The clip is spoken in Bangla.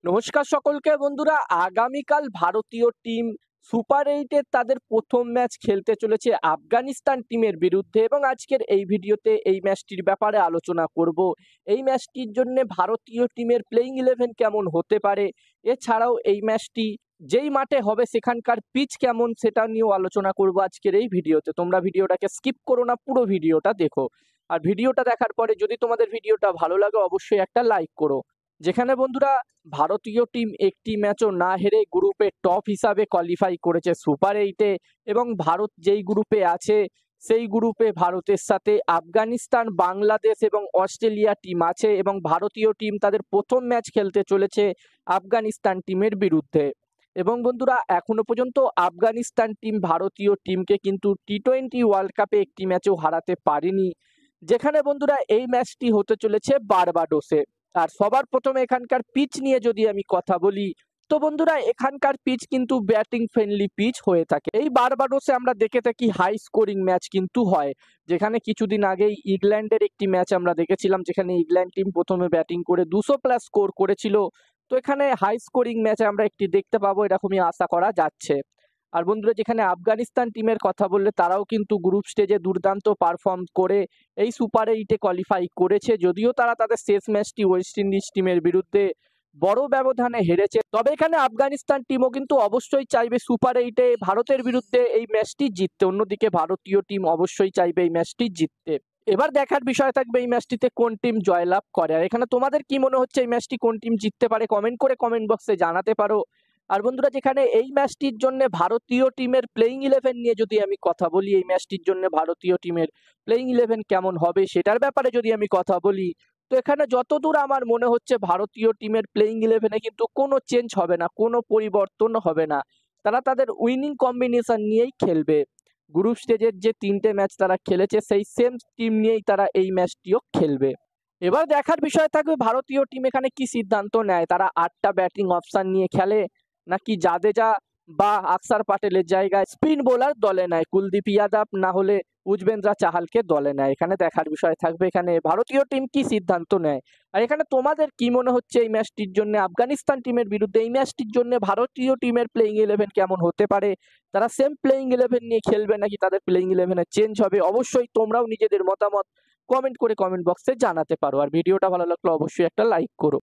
নমস্কার সকলকে বন্ধুরা। আগামীকাল ভারতীয় টিম সুপার এইটের তাদের প্রথম ম্যাচ খেলতে চলেছে আফগানিস্তান টিমের বিরুদ্ধে এবং আজকের এই ভিডিওতে এই ম্যাচটির ব্যাপারে আলোচনা করব। এই ম্যাচটির জন্য ভারতীয় টিমের প্লেইং ইলেভেন কেমন হতে পারে, এছাড়াও এই ম্যাচটি যেই মাঠে হবে সেখানকার পিচ কেমন সেটা নিয়েও আলোচনা করব আজকের এই ভিডিওতে। তোমরা ভিডিওটাকে স্কিপ করো না, পুরো ভিডিওটা দেখো। আর ভিডিওটা দেখার পরে যদি তোমাদের ভিডিওটা ভালো লাগে অবশ্যই একটা লাইক করো। যেখানে বন্ধুরা ভারতীয় টিম একটি ম্যাচও না হেরে গ্রুপে টপ হিসাবে কোয়ালিফাই করেছে সুপার এইটে এবং ভারত যেই গ্রুপে আছে সেই গ্রুপে ভারতের সাথে আফগানিস্তান, বাংলাদেশ এবং অস্ট্রেলিয়া টিম আছে এবং ভারতীয় টিম তাদের প্রথম ম্যাচ খেলতে চলেছে আফগানিস্তান টিমের বিরুদ্ধে। এবং বন্ধুরা এখনো পর্যন্ত আফগানিস্তান টিম ভারতীয় টিমকে কিন্তু টি-20 ওয়ার্ল্ড কাপে একটি ম্যাচও হারাতে পারেনি। যেখানে বন্ধুরা এই ম্যাচটি হতে চলেছে বারবাডোসে। আর সবার প্রথমে এখানকার পিচ নিয়ে যদি আমি কথা বলি, তো বন্ধুরা এখানকার পিচ কিন্তু ব্যাটিং ফ্রেন্ডলি পিচ হয়ে থাকে। এই বারবাডোসে আমরা দেখে থাকি হাই স্কোরিং ম্যাচ কিন্তু হয়, যেখানে কিছুদিন আগেই ইংল্যান্ডের একটি ম্যাচ আমরা দেখেছিলাম যেখানে ইংল্যান্ড টিম প্রথমে ব্যাটিং করে 200+ স্কোর করেছিল। তো এখানে হাই স্কোরিং ম্যাচে আমরা একটি দেখতে পাবো, এরকমই আশা করা যাচ্ছে। আর বন্ধুরা যেখানে আফগানিস্তান টিমের কথা বললে তারাও কিন্তু গ্রুপ স্টেজে দুর্দান্ত পারফর্ম করে এই সুপার এইটে কোয়ালিফাই করেছে, যদিও তারা তাদের শেষ ম্যাচটি ওয়েস্ট ইন্ডিজ টিমের বিরুদ্ধে বড় ব্যবধানে হেরেছে। তবে এখানে আফগানিস্তান টিমও কিন্তু অবশ্যই চাইবে সুপার এইটে ভারতের বিরুদ্ধে এই ম্যাচটি জিততে। অন্যদিকে ভারতীয় টিম অবশ্যই চাইবে এই ম্যাচটি জিততে। এবার দেখার বিষয় থাকবে এই ম্যাচটিতে কোন টিম জয়লাভ করে। আর এখানে তোমাদের কি মনে হচ্ছে এই ম্যাচটি কোন টিম জিততে পারে কমেন্ট করে কমেন্ট বক্সে জানাতে পারো। আর বন্ধুরা যেখানে এই ম্যাচটির জন্য ভারতীয় টিমের প্লেইং ইলেভেন নিয়ে যদি আমি কথা বলি, এই ম্যাচটির জন্য ভারতীয় টিমের প্লেইং ইলেভেন কেমন হবে সেটার ব্যাপারে যদি আমি কথা বলি, তো এখানে যতদূর আমার মনে হচ্ছে ভারতীয় টিমের প্লেইং ইলেভেনে কিন্তু কোনো চেঞ্জ হবে না, কোনো পরিবর্তন হবে না। তারা তাদের উইনিং কম্বিনেশন নিয়েই খেলবে। গ্রুপ স্টেজের যে 3টে ম্যাচ তারা খেলেছে সেই সেম টিম নিয়েই তারা এই ম্যাচটিও খেলবে। এবার দেখার বিষয় থাকবে ভারতীয় টিম এখানে কি সিদ্ধান্ত নেয়। তারা 8টা ব্যাটিং অপশন নিয়ে খেলে নাকি জাদেজা বা আকসার পাটেলের জায়গায় স্পিন বোলার দলে নেয়, কুলদীপ যাদব না হলে যুজবেন্দ্র চাহালকে দলে নেয়। এখানে দেখার বিষয় থাকবে এখানে ভারতীয় টিম কি সিদ্ধান্ত নেয়। আর এখানে তোমাদের কি মনে হচ্ছে এই ম্যাচটির জন্য আফগানিস্তান টিমের বিরুদ্ধে এই ম্যাচটির জন্য ভারতীয় টিমের প্লেইং ইলেভেন কেমন হতে পারে? তারা সেম প্লেইং ইলেভেন নিয়ে খেলবে নাকি তাদের প্লেইং ইলেভেনে চেঞ্জ হবে? অবশ্যই তোমরাও নিজেদের মতামত কমেন্ট করে কমেন্ট বক্সে জানাতে পারো। আর ভিডিওটা ভালো লাগলে অবশ্যই একটা লাইক করো।